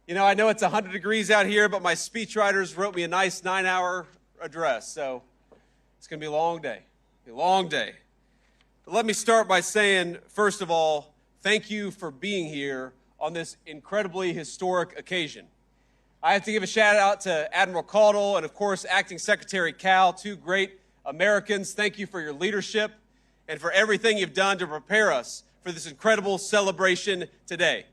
You know, I know it's 100 degrees out here, but my speechwriters wrote me a nice 9-hour address, so it's going to be a long day. A long day. But let me start by saying, first of all, thank you for being here on this incredibly historic occasion. I have to give a shout out to Admiral Caudle and, of course, Acting Secretary Cal, two great Americans. Thank you for your leadership and for everything you've done to prepare us for this incredible celebration today.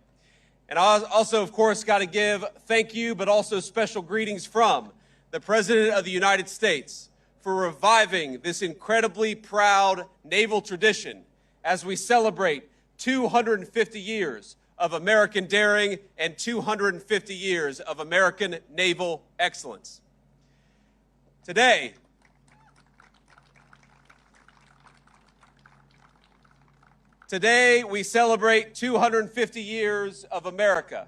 And I also, of course, got to give thank you, but also special greetings from the President of the United States for reviving this incredibly proud naval tradition as we celebrate 250 years of American daring and 250 years of American naval excellence. Today, we celebrate 250 years of America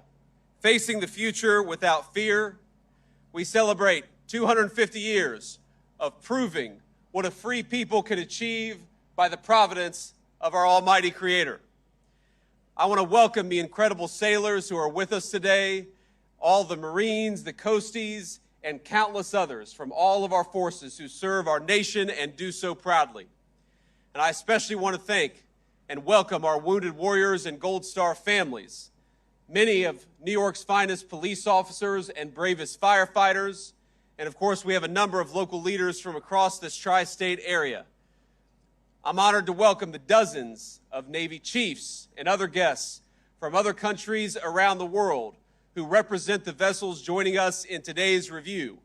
facing the future without fear. We celebrate 250 years of proving what a free people can achieve by the providence of our almighty Creator. I want to welcome the incredible sailors who are with us today, all the Marines, the Coasties, and countless others from all of our forces who serve our nation and do so proudly. And I especially want to thank and welcome our wounded warriors and Gold Star families, many of New York's finest police officers and bravest firefighters, and of course we have a number of local leaders from across this tri-state area. I'm honored to welcome the dozens of Navy chiefs and other guests from other countries around the world who represent the vessels joining us in today's review.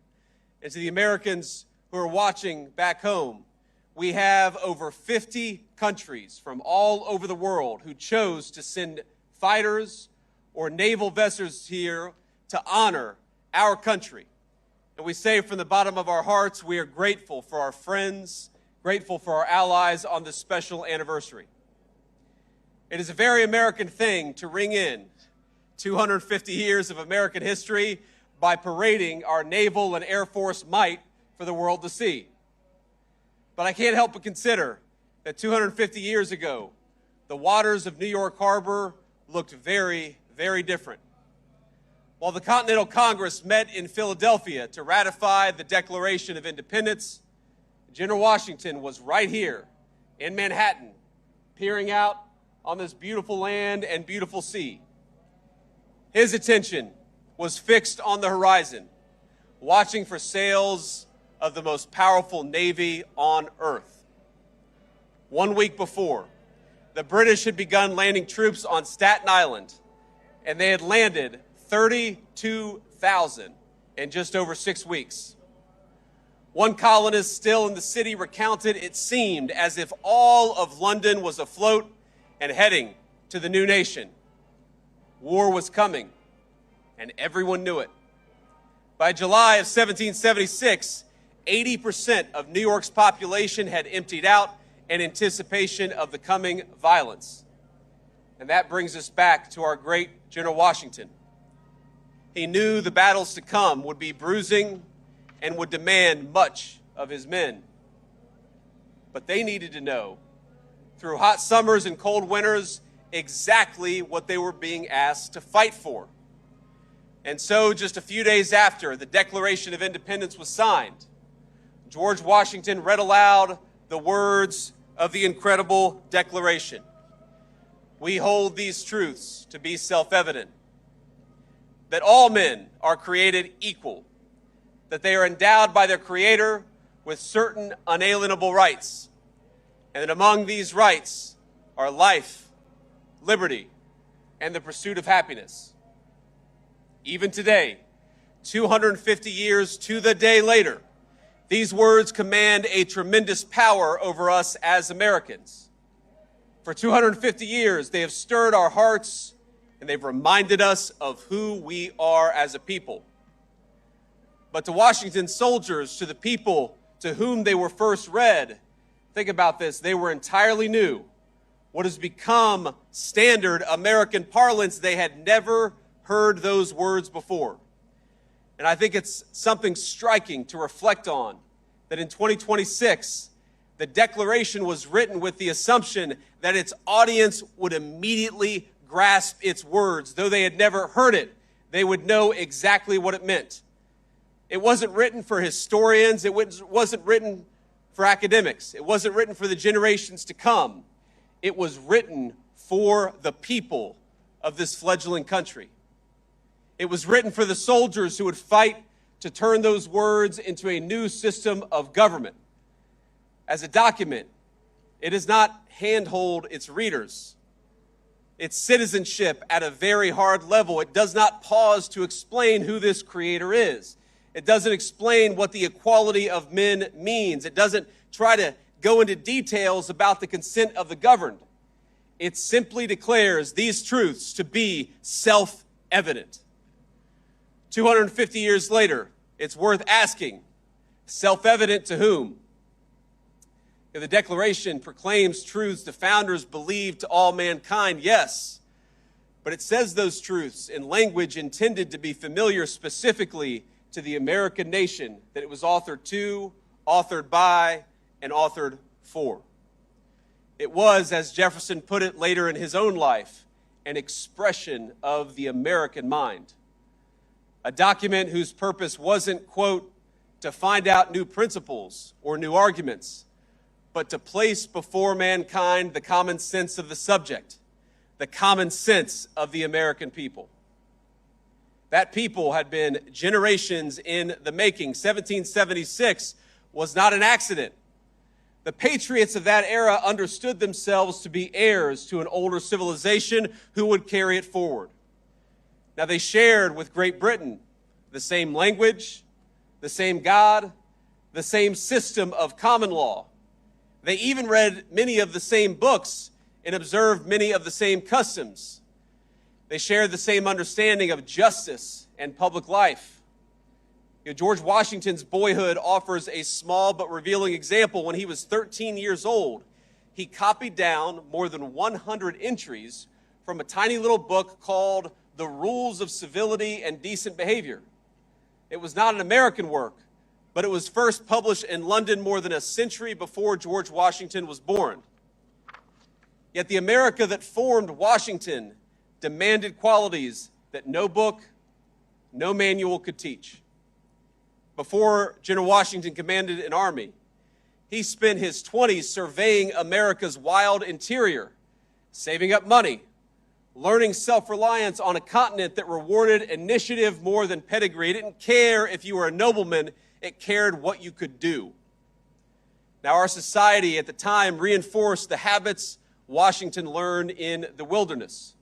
And to the Americans who are watching back home, we have over 50 countries from all over the world who chose to send fighters or naval vessels here to honor our country. And we say from the bottom of our hearts, we are grateful for our friends, grateful for our allies on this special anniversary. It is a very American thing to ring in 250 years of American history by parading our naval and Air Force might for the world to see. But I can't help but consider that 250 years ago, the waters of New York Harbor looked very, very different. While the Continental Congress met in Philadelphia to ratify the Declaration of Independence, General Washington was right here in Manhattan, peering out on this beautiful land and beautiful sea. His attention was fixed on the horizon, watching for sails of the most powerful navy on earth. 1 week before, the British had begun landing troops on Staten Island, and they had landed 32,000 in just over 6 weeks. One colonist still in the city recounted it seemed as if all of London was afloat and heading to the new nation. War was coming, and everyone knew it. By July of 1776, 80% of New York's population had emptied out in anticipation of the coming violence. And that brings us back to our great General Washington. He knew the battles to come would be bruising and would demand much of his men. But they needed to know, through hot summers and cold winters, exactly what they were being asked to fight for. And so, just a few days after the Declaration of Independence was signed, George Washington read aloud the words of the incredible Declaration. We hold these truths to be self-evident, that all men are created equal, that they are endowed by their Creator with certain unalienable rights, and that among these rights are life, liberty, and the pursuit of happiness. Even today, 250 years to the day later, these words command a tremendous power over us as Americans. For 250 years, they have stirred our hearts and they've reminded us of who we are as a people. But to Washington's soldiers, to the people to whom they were first read, think about this, they were entirely new. What has become standard American parlance, they had never heard those words before. And I think it's something striking to reflect on, that in 2026, the Declaration was written with the assumption that its audience would immediately grasp its words. Though they had never heard it, they would know exactly what it meant. It wasn't written for historians. It wasn't written for academics. It wasn't written for the generations to come. It was written for the people of this fledgling country. It was written for the soldiers who would fight to turn those words into a new system of government. As a document, it does not handhold its readers. Its citizenship at a very hard level. It does not pause to explain who this creator is. It doesn't explain what the equality of men means. It doesn't try to go into details about the consent of the governed. It simply declares these truths to be self-evident. 250 years later, it's worth asking, self-evident to whom? The Declaration proclaims truths the founders believed to all mankind, yes, but it says those truths in language intended to be familiar specifically to the American nation that it was authored to, authored by, and authored for. It was, as Jefferson put it later in his own life, an expression of the American mind. A document whose purpose wasn't, quote, to find out new principles or new arguments, but to place before mankind the common sense of the subject, the common sense of the American people. That people had been generations in the making. 1776 was not an accident. The patriots of that era understood themselves to be heirs to an older civilization who would carry it forward. Now, they shared with Great Britain the same language, the same God, the same system of common law. They even read many of the same books and observed many of the same customs. They shared the same understanding of justice and public life. George Washington's boyhood offers a small but revealing example. When he was 13 years old, he copied down more than 100 entries from a tiny little book called The Rules of Civility and Decent Behavior. It was not an American work, but it was first published in London more than a century before George Washington was born. Yet the America that formed Washington demanded qualities that no book, no manual could teach. Before General Washington commanded an army, he spent his 20s surveying America's wild interior, saving up money, learning self-reliance on a continent that rewarded initiative more than pedigree. It didn't care if you were a nobleman, it cared what you could do. Now, our society at the time reinforced the habits Washington learned in the wilderness.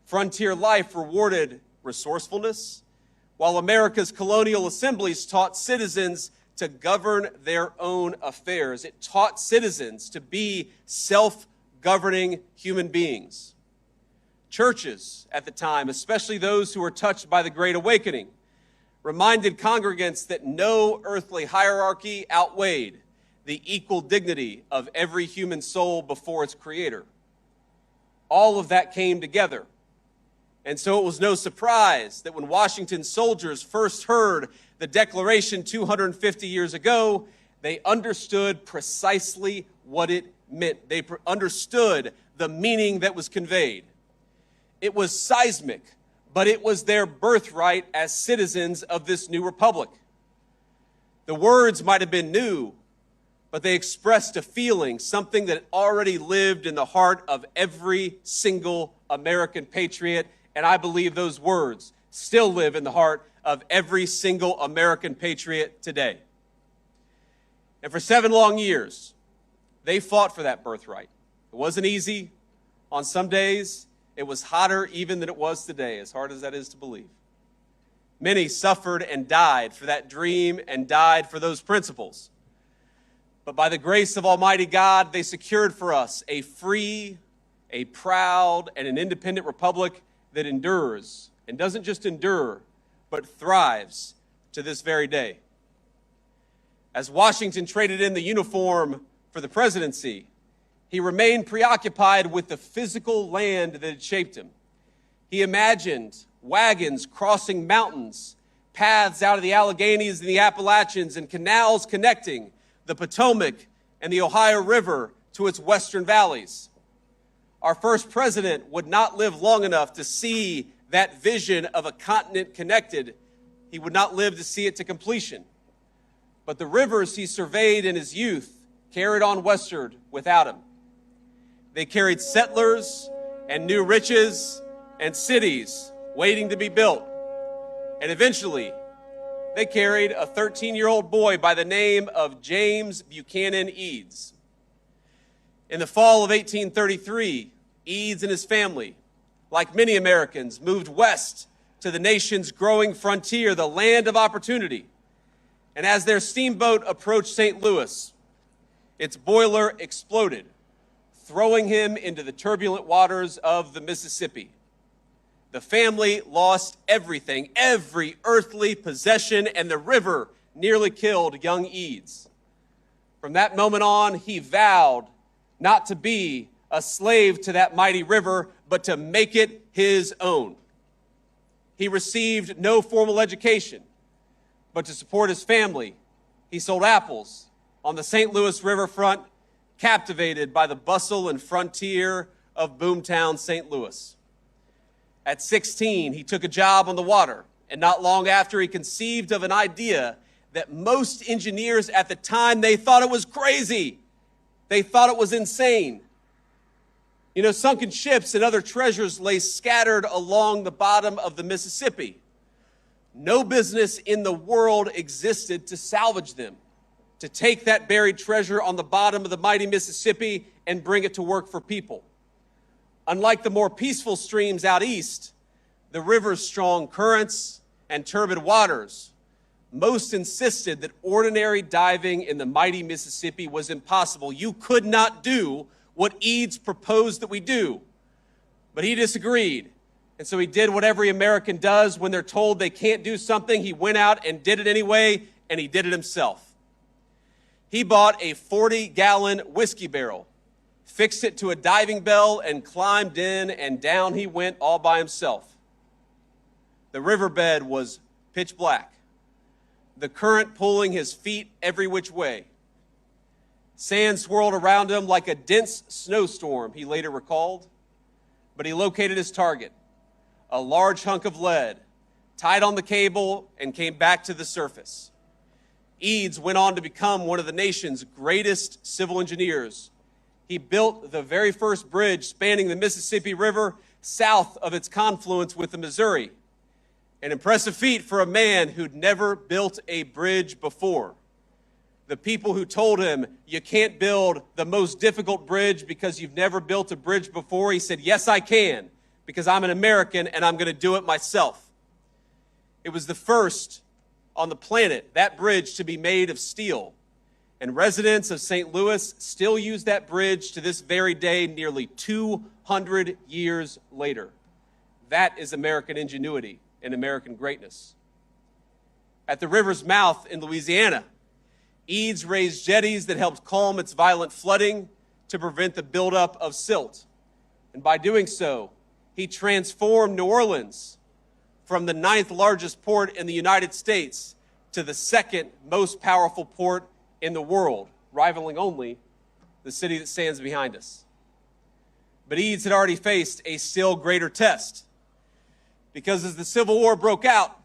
Frontier life rewarded resourcefulness, while America's colonial assemblies taught citizens to govern their own affairs. It taught citizens to be self-governing human beings. Churches at the time, especially those who were touched by the Great Awakening, reminded congregants that no earthly hierarchy outweighed the equal dignity of every human soul before its creator. All of that came together. And so it was no surprise that when Washington's soldiers first heard the Declaration 250 years ago, they understood precisely what it meant. They understood the meaning that was conveyed. It was seismic, but it was their birthright as citizens of this new republic. The words might have been new, but they expressed a feeling, something that already lived in the heart of every single American patriot, and I believe those words still live in the heart of every single American patriot today. And for 7 long years, they fought for that birthright. It wasn't easy. On some days, it was hotter even than it was today, as hard as that is to believe. Many suffered and died for that dream and died for those principles. But by the grace of Almighty God, they secured for us a free, a proud, and an independent republic that endures, and doesn't just endure, but thrives to this very day. As Washington traded in the uniform for the presidency, he remained preoccupied with the physical land that had shaped him. He imagined wagons crossing mountains, paths out of the Alleghenies and the Appalachians, and canals connecting the Potomac and the Ohio River to its western valleys. Our first president would not live long enough to see that vision of a continent connected, he would not live to see it to completion. But the rivers he surveyed in his youth carried on westward without him. They carried settlers and new riches and cities waiting to be built. And eventually, they carried a 13-year-old boy by the name of James Buchanan Eads. In the fall of 1833, Eads and his family, like many Americans, moved west to the nation's growing frontier, the land of opportunity. And as their steamboat approached St. Louis, its boiler exploded, throwing him into the turbulent waters of the Mississippi. The family lost everything, every earthly possession, and the river nearly killed young Eads. From that moment on, he vowed not to be a slave to that mighty river, but to make it his own. He received no formal education, but to support his family, he sold apples on the St. Louis riverfront, captivated by the bustle and frontier of boomtown St. Louis. At 16, he took a job on the water, and not long after, he conceived of an idea that most engineers at the time, they thought it was crazy. They thought it was insane. You know, sunken ships and other treasures lay scattered along the bottom of the Mississippi. No business in the world existed to salvage them, to take that buried treasure on the bottom of the mighty Mississippi and bring it to work for people. Unlike the more peaceful streams out east, the river's strong currents and turbid waters, most insisted that ordinary diving in the mighty Mississippi was impossible. You could not do what Eads proposed that we do. But he disagreed. And so he did what every American does when they're told they can't do something. He went out and did it anyway, and he did it himself. He bought a 40-gallon whiskey barrel, fixed it to a diving bell, and climbed in, and down he went all by himself. The riverbed was pitch black, the current pulling his feet every which way. Sand swirled around him like a dense snowstorm, he later recalled. But he located his target, a large hunk of lead, tied on the cable, and came back to the surface. Eads went on to become one of the nation's greatest civil engineers. He built the very first bridge spanning the Mississippi River south of its confluence with the Missouri. An impressive feat for a man who'd never built a bridge before. The people who told him, you can't build the most difficult bridge because you've never built a bridge before, he said, yes, I can, because I'm an American and I'm going to do it myself. It was the first on the planet, that bridge, to be made of steel. And residents of St. Louis still use that bridge to this very day, nearly 200 years later. That is American ingenuity and American greatness. At the river's mouth in Louisiana, Eads raised jetties that helped calm its violent flooding to prevent the buildup of silt. And by doing so, he transformed New Orleans from the 9th largest port in the United States to the 2nd most powerful port in the world, rivaling only the city that stands behind us. But Eads had already faced a still greater test, because as the Civil War broke out,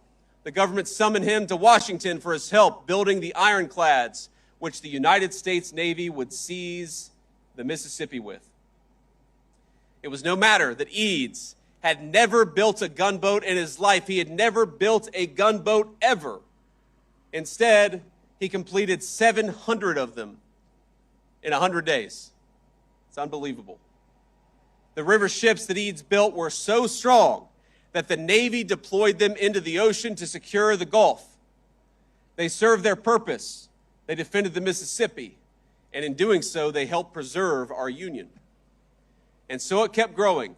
the government summoned him to Washington for his help building the ironclads which the United States Navy would seize the Mississippi with. It was no matter that Eads had never built a gunboat in his life. He had never built a gunboat ever. Instead, he completed 700 of them in 100 days. It's unbelievable. The river ships that Eads built were so strong that the Navy deployed them into the ocean to secure the Gulf. They served their purpose. They defended the Mississippi, and in doing so, they helped preserve our Union. And so it kept growing.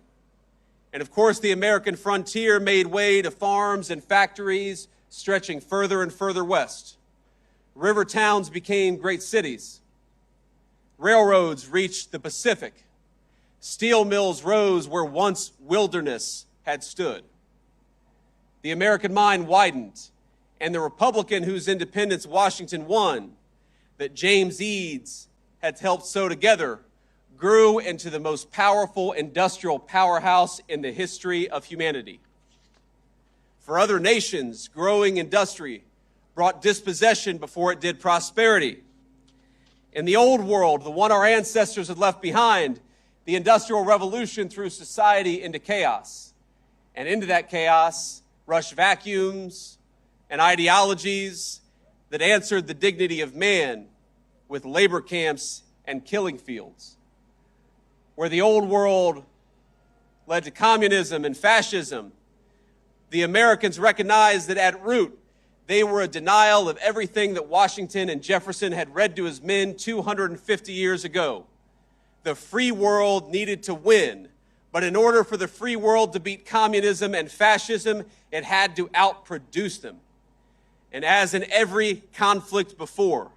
And of course, the American frontier made way to farms and factories stretching further and further west. River towns became great cities. Railroads reached the Pacific. Steel mills rose where once wilderness had stood. The American mind widened, and the Republican whose independence Washington won, that James Eads had helped sew together, grew into the most powerful industrial powerhouse in the history of humanity. For other nations, growing industry brought dispossession before it did prosperity. In the old world, the one our ancestors had left behind, the Industrial Revolution threw society into chaos. And into that chaos rushed vacuums and ideologies that answered the dignity of man with labor camps and killing fields. Where the old world led to communism and fascism, the Americans recognized that at root, they were a denial of everything that Washington and Jefferson had read to his men 250 years ago. The free world needed to win, but in order for the free world to beat communism and fascism, it had to outproduce them. And as in every conflict before,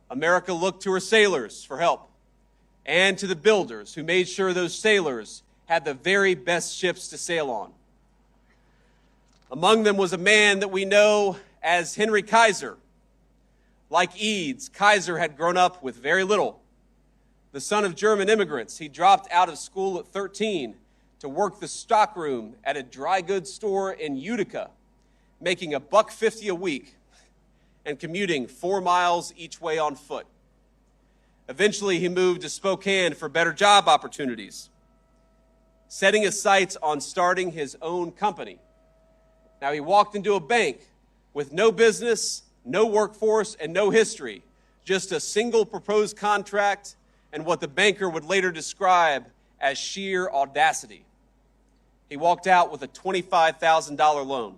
America looked to her sailors for help, and to the builders who made sure those sailors had the very best ships to sail on. Among them was a man that we know as Henry Kaiser. Like Eads, Kaiser had grown up with very little. The son of German immigrants, he dropped out of school at 13 to work the stockroom at a dry goods store in Utica, making $1.50 a week and commuting 4 miles each way on foot. Eventually, he moved to Spokane for better job opportunities, setting his sights on starting his own company. Now, he walked into a bank with no business, no workforce, and no history, just a single proposed contract and what the banker would later describe as sheer audacity. He walked out with a $25,000 loan.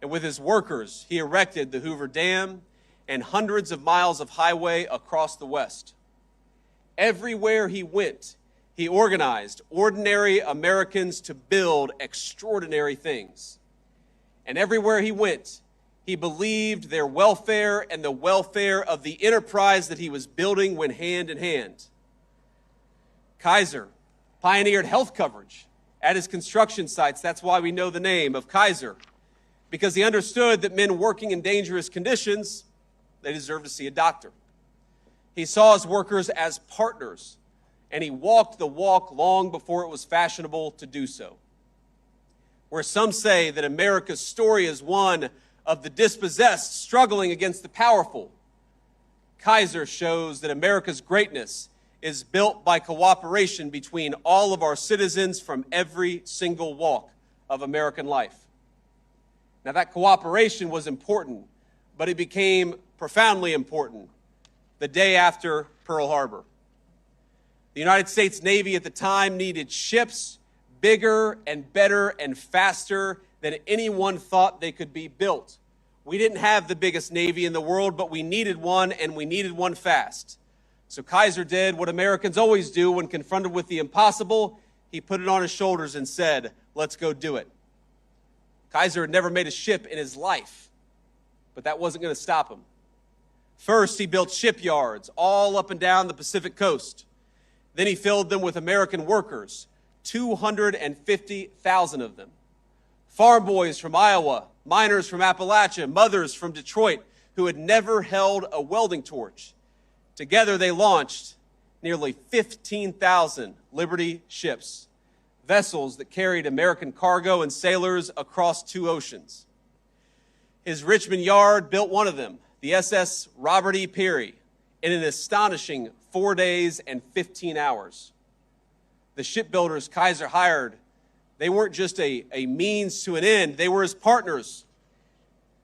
And with his workers, he erected the Hoover Dam and hundreds of miles of highway across the West. Everywhere he went, he organized ordinary Americans to build extraordinary things. And everywhere he went, he believed their welfare and the welfare of the enterprise that he was building went hand in hand. Kaiser pioneered health coverage at his construction sites. That's why we know the name of Kaiser, because he understood that men working in dangerous conditions, they deserved to see a doctor. He saw his workers as partners, and he walked the walk long before it was fashionable to do so. Where some say that America's story is one of the dispossessed struggling against the powerful, Kaiser shows that America's greatness is built by cooperation between all of our citizens from every single walk of American life. Now, that cooperation was important, but it became profoundly important the day after Pearl Harbor. The United States Navy at the time needed ships bigger and better and faster than anyone thought they could be built. We didn't have the biggest Navy in the world, but we needed one, and we needed one fast. So Kaiser did what Americans always do when confronted with the impossible. He put it on his shoulders and said, "Let's go do it." Kaiser had never made a ship in his life, but that wasn't going to stop him. First, he built shipyards all up and down the Pacific coast. Then he filled them with American workers, 250,000 of them. Farm boys from Iowa, miners from Appalachia, mothers from Detroit who had never held a welding torch. Together they launched nearly 15,000 Liberty ships, vessels that carried American cargo and sailors across 2 oceans. His Richmond Yard built one of them, the SS Robert E. Peary, in an astonishing 4 days and 15 hours. The shipbuilders Kaiser hired, they weren't just a means to an end, they were his partners.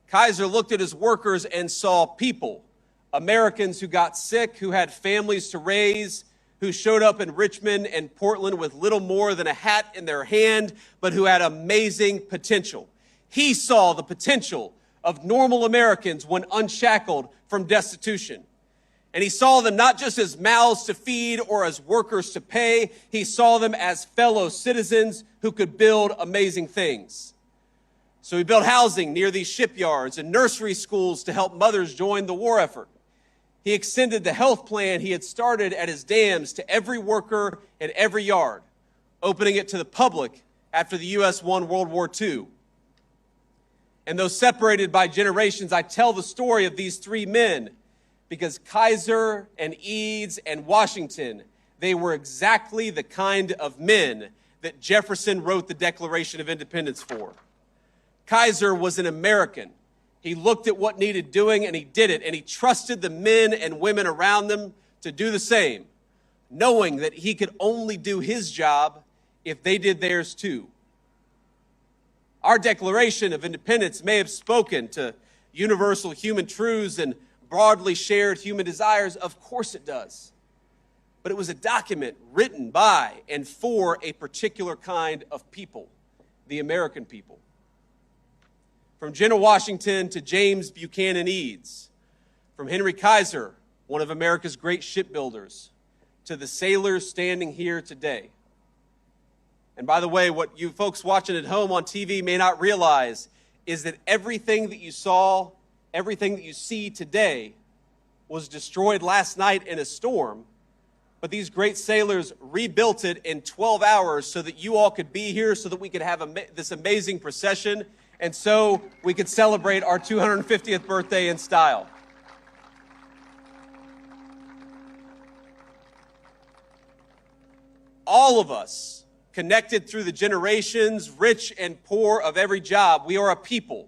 Kaiser looked at his workers and saw people, Americans who got sick, who had families to raise, who showed up in Richmond and Portland with little more than a hat in their hand, but who had amazing potential. He saw the potential of normal Americans when unshackled from destitution. And he saw them not just as mouths to feed or as workers to pay. He saw them as fellow citizens who could build amazing things. So he built housing near these shipyards and nursery schools to help mothers join the war effort. He extended the health plan he had started at his dams to every worker at every yard, opening it to the public after the U.S. won World War II. And though separated by generations, I tell the story of these 3 men because Kaiser and Eads and Washington, they were exactly the kind of men that Jefferson wrote the Declaration of Independence for. Kaiser was an American. He looked at what needed doing and he did it, and he trusted the men and women around them to do the same, knowing that he could only do his job if they did theirs too. Our Declaration of Independence may have spoken to universal human truths and broadly shared human desires. Of course it does. But it was a document written by and for a particular kind of people, the American people. From General Washington to James Buchanan Eads, from Henry Kaiser, one of America's great shipbuilders, to the sailors standing here today. And by the way, what you folks watching at home on TV may not realize is that everything that you saw, everything that you see today was destroyed last night in a storm, but these great sailors rebuilt it in 12 hours so that you all could be here, so that we could have this amazing procession, and so we could celebrate our 250th birthday in style. All of us, connected through the generations, rich and poor of every job, we are a people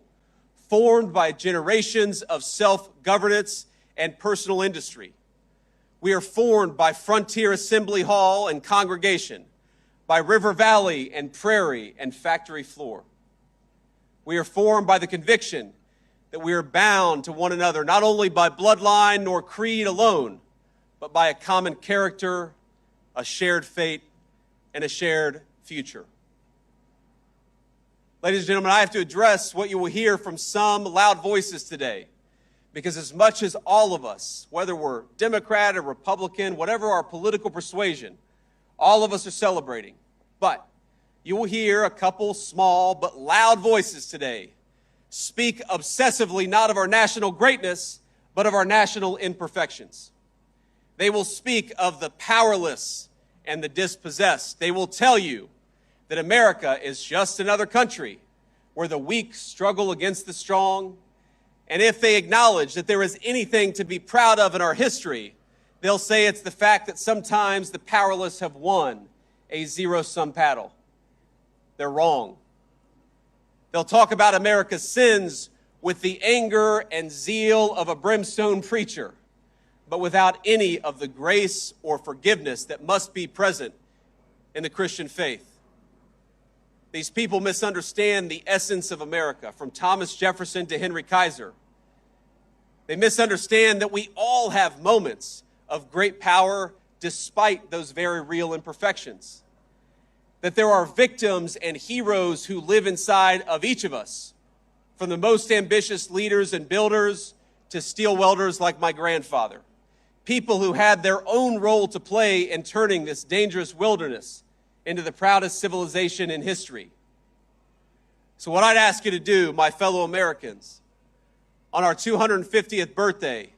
formed by generations of self-governance and personal industry. We are formed by frontier assembly hall and congregation, by river valley and prairie and factory floor. We are formed by the conviction that we are bound to one another, not only by bloodline nor creed alone, but by a common character, a shared fate, and a shared future. Ladies and gentlemen, I have to address what you will hear from some loud voices today, because as much as all of us, whether we're Democrat or Republican, whatever our political persuasion, all of us are celebrating. But you will hear a couple small but loud voices today speak obsessively not of our national greatness, but of our national imperfections. They will speak of the powerless and the dispossessed. They will tell you that America is just another country where the weak struggle against the strong. And if they acknowledge that there is anything to be proud of in our history, they'll say it's the fact that sometimes the powerless have won a zero-sum battle. They're wrong. They'll talk about America's sins with the anger and zeal of a brimstone preacher, but without any of the grace or forgiveness that must be present in the Christian faith. These people misunderstand the essence of America, from Thomas Jefferson to Henry Kaiser. They misunderstand that we all have moments of great power despite those very real imperfections. That there are victims and heroes who live inside of each of us, from the most ambitious leaders and builders to steel welders like my grandfather. People who had their own role to play in turning this dangerous wilderness into the proudest civilization in history. So what I'd ask you to do, my fellow Americans, on our 250th birthday,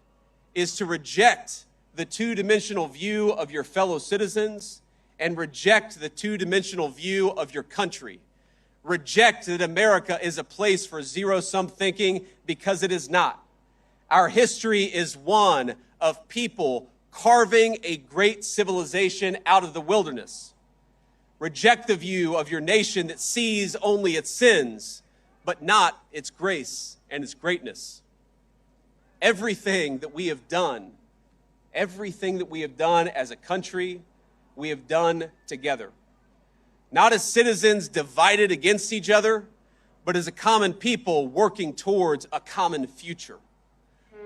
is to reject the two-dimensional view of your fellow citizens and reject the two-dimensional view of your country. Reject that America is a place for zero-sum thinking, because it is not. Our history is one of people carving a great civilization out of the wilderness. Reject the view of your nation that sees only its sins, but not its grace and its greatness. Everything that we have done as a country, we have done together. Not as citizens divided against each other, but as a common people working towards a common future.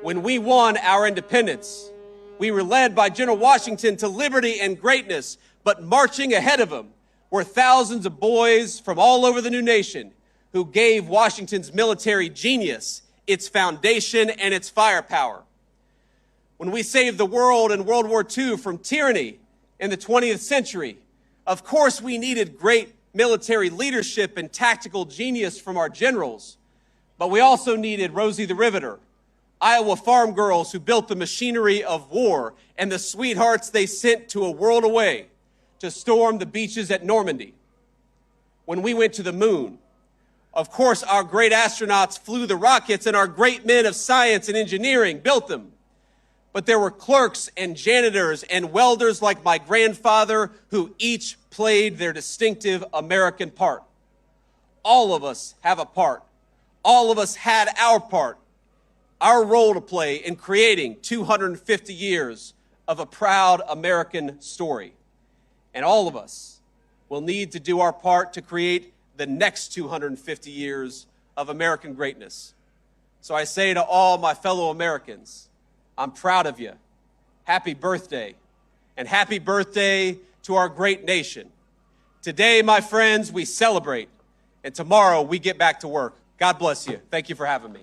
When we won our independence, we were led by General Washington to liberty and greatness, but marching ahead of him were thousands of boys from all over the new nation who gave Washington's military genius its foundation and its firepower. When we saved the world in World War II from tyranny in the 20th century, of course we needed great military leadership and tactical genius from our generals, but we also needed Rosie the Riveter, Iowa farm girls who built the machinery of war, and the sweethearts they sent to a world away to storm the beaches at Normandy. When we went to the moon, of course our great astronauts flew the rockets, and our great men of science and engineering built them. But there were clerks and janitors and welders like my grandfather who each played their distinctive American part. All of us have a part All of us had our part, our role to play in creating 250 years of a proud American story. And all of us will need to do our part to create the next 250 years of American greatness. So I say to all my fellow Americans, I'm proud of you. Happy birthday. And happy birthday to our great nation. Today, my friends, we celebrate. And tomorrow we get back to work. God bless you. Thank you for having me.